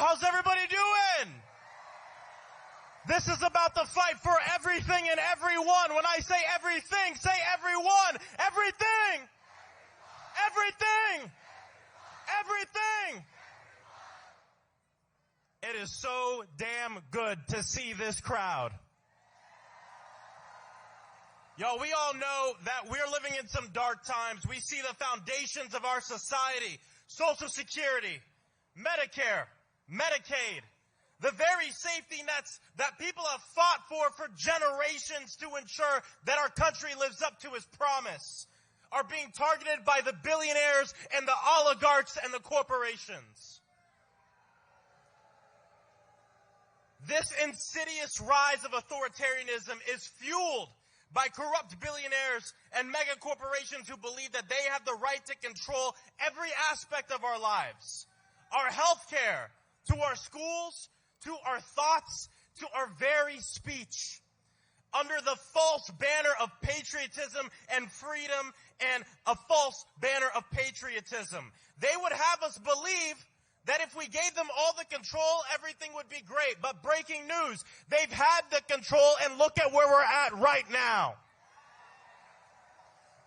How's everybody doing? This is about the fight for everything and everyone. When I say everything, say everyone. Everything. Everything. Everything. It is so damn good to see this crowd. Yo, we all know that we're living in some dark times. We see the foundations of our society, Social Security, Medicare, Medicaid, the very safety nets that people have fought for generations to ensure that our country lives up to its promise, are being targeted by the billionaires and the oligarchs and the corporations. This insidious rise of authoritarianism is fueled by corrupt billionaires and mega corporations who believe that they have the right to control every aspect of our lives. Our healthcare, to our schools, to our thoughts, to our very speech. Under the false banner of patriotism and freedom and a false banner of patriotism. They would have us believe that if we gave them all the control, everything would be great. But breaking news, they've had the control and look at where we're at right now.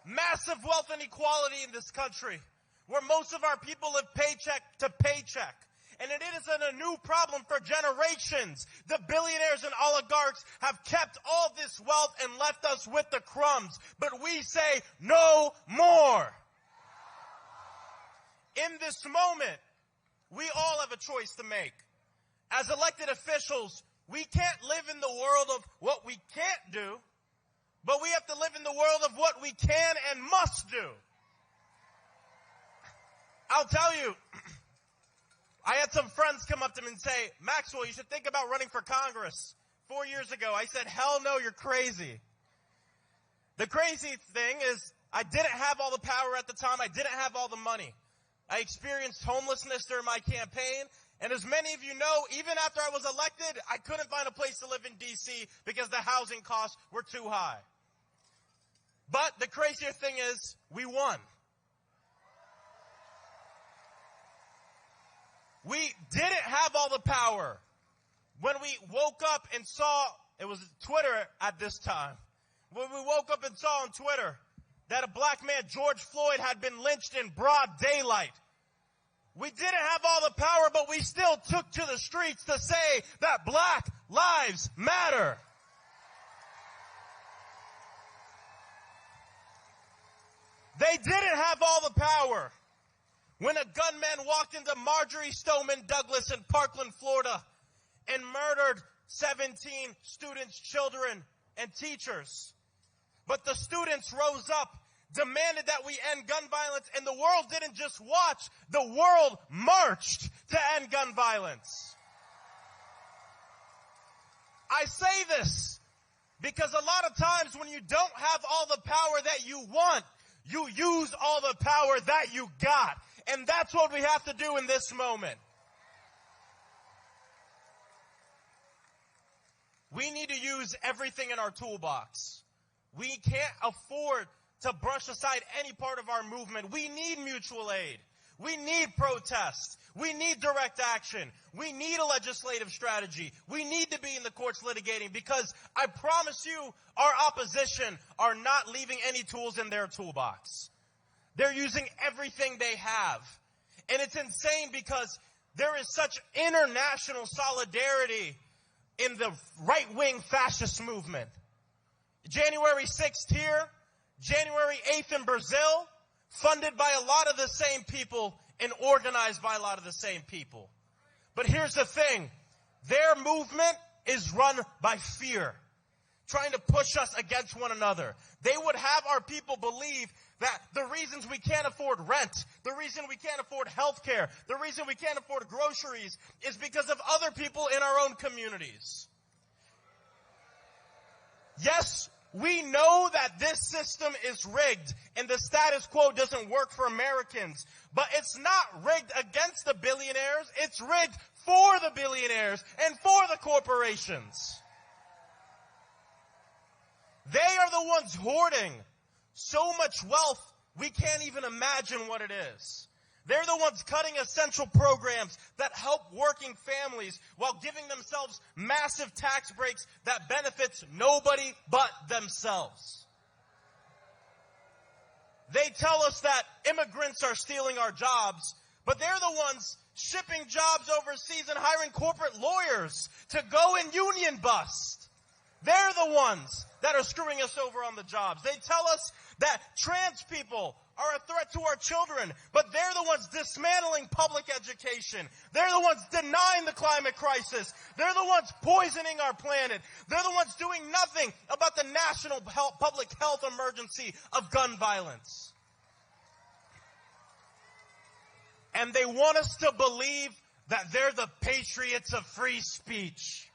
Massive wealth inequality in this country, where most of our people live paycheck to paycheck. And it isn't a new problem for generations. The billionaires and oligarchs have kept all this wealth and left us with the crumbs. But we say no more. In this moment, we all have a choice to make. As elected officials, we can't live in the world of what we can't do, but we have to live in the world of what we can and must do. I'll tell you, I had some friends come up to me and say, Maxwell, you should think about running for Congress. 4 years ago, I said, hell no, you're crazy. The crazy thing is, I didn't have all the power at the time. I didn't have all the money. I experienced homelessness during my campaign, and as many of you know, even after I was elected, I couldn't find a place to live in D.C. because the housing costs were too high. But the crazier thing is, we won. We didn't have all the power. When we woke up and saw, it was Twitter at this time, when we woke up and saw on Twitter that a black man, George Floyd, had been lynched in broad daylight. We didn't have all the power, but we still took to the streets to say that Black Lives Matter. They didn't have all the power. When a gunman walked into Marjorie Stoneman Douglas in Parkland, Florida, and murdered 17 students, children, and teachers. But the students rose up, demanded that we end gun violence, and the world didn't just watch, the world marched to end gun violence. I say this because a lot of times when you don't have all the power that you want, you use all the power that you got. And that's what we have to do in this moment. We need to use everything in our toolbox. We can't afford to brush aside any part of our movement. We need mutual aid. We need protest. We need direct action. We need a legislative strategy. We need to be in the courts litigating because I promise you our opposition are not leaving any tools in their toolbox. They're using everything they have. And it's insane because there is such international solidarity in the right-wing fascist movement. January 6th here, January 8th in Brazil, funded by a lot of the same people and organized by a lot of the same people. But here's the thing. Their movement is run by fear, trying to push us against one another. They would have our people believe that the reasons we can't afford rent, the reason we can't afford health care, the reason we can't afford groceries is because of other people in our own communities. Yes, we know that this system is rigged and the status quo doesn't work for Americans, but it's not rigged against the billionaires. It's rigged for the billionaires and for the corporations. They are the ones hoarding so much wealth we can't even imagine what it is. They're the ones cutting essential programs that help working families while giving themselves massive tax breaks that benefits nobody but themselves. They tell us that immigrants are stealing our jobs, but they're the ones shipping jobs overseas and hiring corporate lawyers to go and union bust. They're the ones that are screwing us over on the jobs. They tell us that trans people are a threat to our children, but they're the ones dismantling public education. They're the ones denying the climate crisis. They're the ones poisoning our planet. They're the ones doing nothing about the national public health emergency of gun violence. And they want us to believe that they're the patriots of free speech.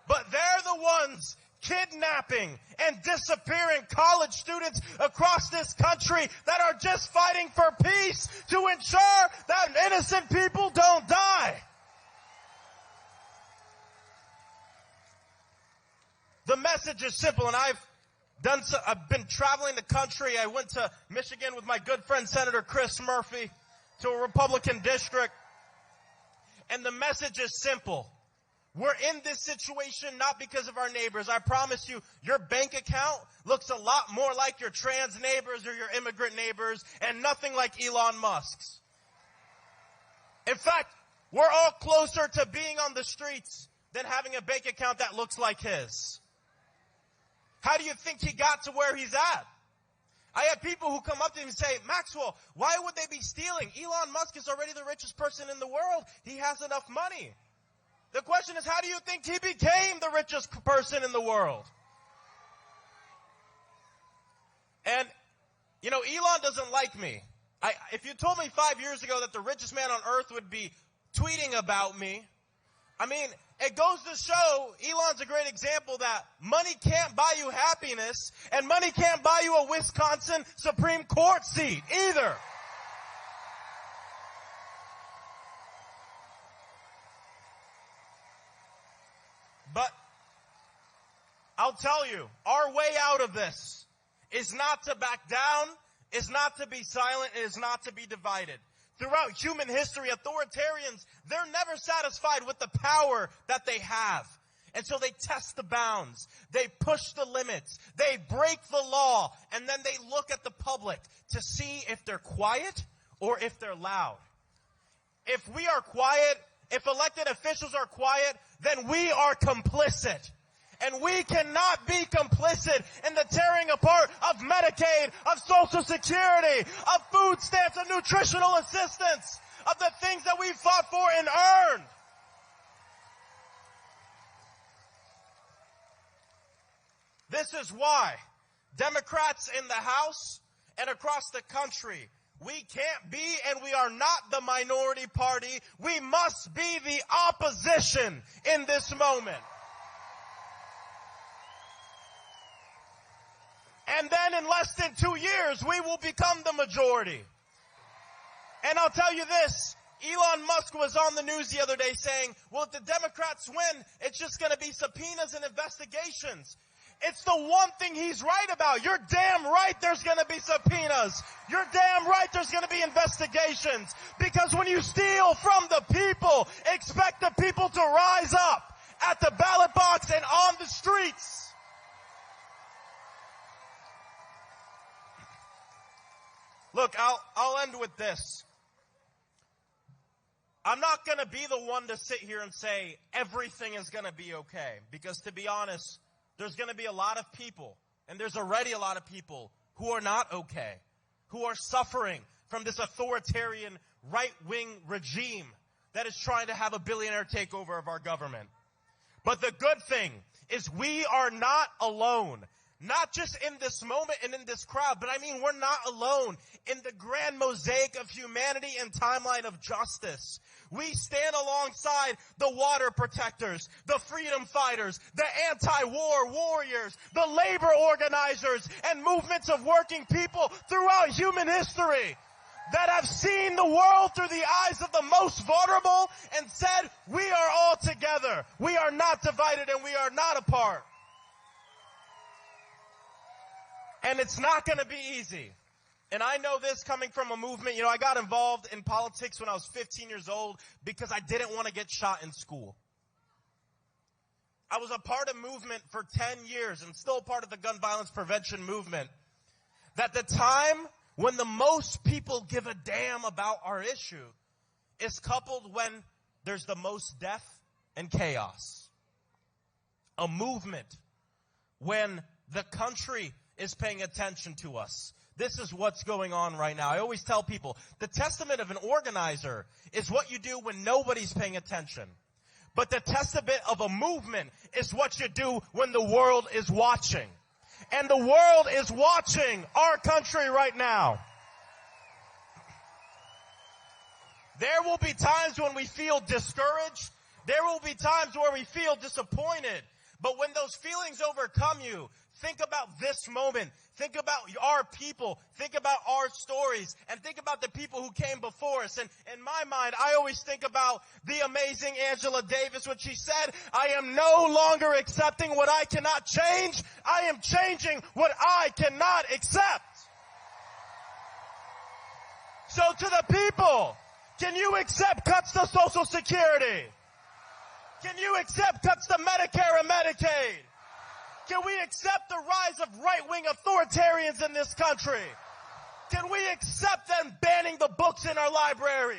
But they're the ones kidnapping and disappearing college students across this country that are just fighting for peace to ensure that innocent people don't die. The message is simple, and I've been traveling the country. I went to Michigan with my good friend Senator Chris Murphy to a Republican district, and the message is simple. We're in this situation not because of our neighbors. I promise you, your bank account looks a lot more like your trans neighbors or your immigrant neighbors and nothing like Elon Musk's. In fact, we're all closer to being on the streets than having a bank account that looks like his. How do you think he got to where he's at? I have people who come up to him and say, Maxwell, why would they be stealing? Elon Musk is already the richest person in the world. He has enough money. The question is, how do you think he became the richest person in the world? And, you know, Elon doesn't like me. If you told me 5 years ago that the richest man on earth would be tweeting about me, I mean, it goes to show Elon's a great example that money can't buy you happiness, and money can't buy you a Wisconsin Supreme Court seat either. But I'll tell you, our way out of this is not to back down, is not to be silent, and is not to be divided. Throughout human history, authoritarians, they're never satisfied with the power that they have. And so they test the bounds. They push the limits. They break the law. And then they look at the public to see if they're quiet or if they're loud. If we are quiet, if elected officials are quiet, then we are complicit. And we cannot be complicit in the tearing apart of Medicaid, of Social Security, of food stamps, of nutritional assistance, of the things that we fought for and earned. This is why Democrats in the House and across the country, we can't be and we are not the minority party. We must be the opposition in this moment. And then in less than 2 years, we will become the majority. And I'll tell you this, Elon Musk was on the news the other day saying, well, if the Democrats win, it's just going to be subpoenas and investigations. It's the one thing he's right about. You're damn right there's going to be subpoenas. You're damn right there's going to be investigations. Because when you steal from the people, expect the people to rise up at the ballot box and on the streets. Look, I'll end with this. I'm not going to be the one to sit here and say everything is going to be okay. Because to be honest, there's going to be a lot of people, and there's already a lot of people who are not okay, who are suffering from this authoritarian right-wing regime that is trying to have a billionaire takeover of our government. But the good thing is we are not alone. Not just in this moment and in this crowd, but I mean we're not alone in the grand mosaic of humanity and timeline of justice. We stand alongside the water protectors, the freedom fighters, the anti-war warriors, the labor organizers, and movements of working people throughout human history that have seen the world through the eyes of the most vulnerable and said, we are all together. We are not divided and we are not apart. And it's not going to be easy. And I know this coming from a movement. You know, I got involved in politics when I was 15 years old because I didn't want to get shot in school. I was a part of movement for 10 years and still part of the gun violence prevention movement. That the time when the most people give a damn about our issue is coupled when there's the most death and chaos. A movement when the country is paying attention to us. This is what's going on right now. I always tell people, the testament of an organizer is what you do when nobody's paying attention. But the testament of a movement is what you do when the world is watching. And the world is watching our country right now. There will be times when we feel discouraged. There will be times where we feel disappointed. But when those feelings overcome you, think about this moment. Think about our people. Think about our stories. And think about the people who came before us. And in my mind, I always think about the amazing Angela Davis when she said, I am no longer accepting what I cannot change. I am changing what I cannot accept. So to the people, can you accept cuts to Social Security? Can you accept cuts to Medicare and Medicaid? Can we accept the rise of right-wing authoritarians in this country? Can we accept them banning the books in our libraries?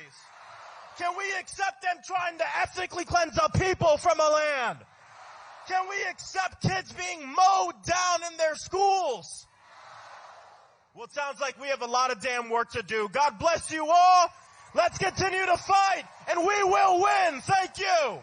Can we accept them trying to ethnically cleanse our people from a land? Can we accept kids being mowed down in their schools? Well, it sounds like we have a lot of damn work to do. God bless you all. Let's continue to fight, and we will win. Thank you.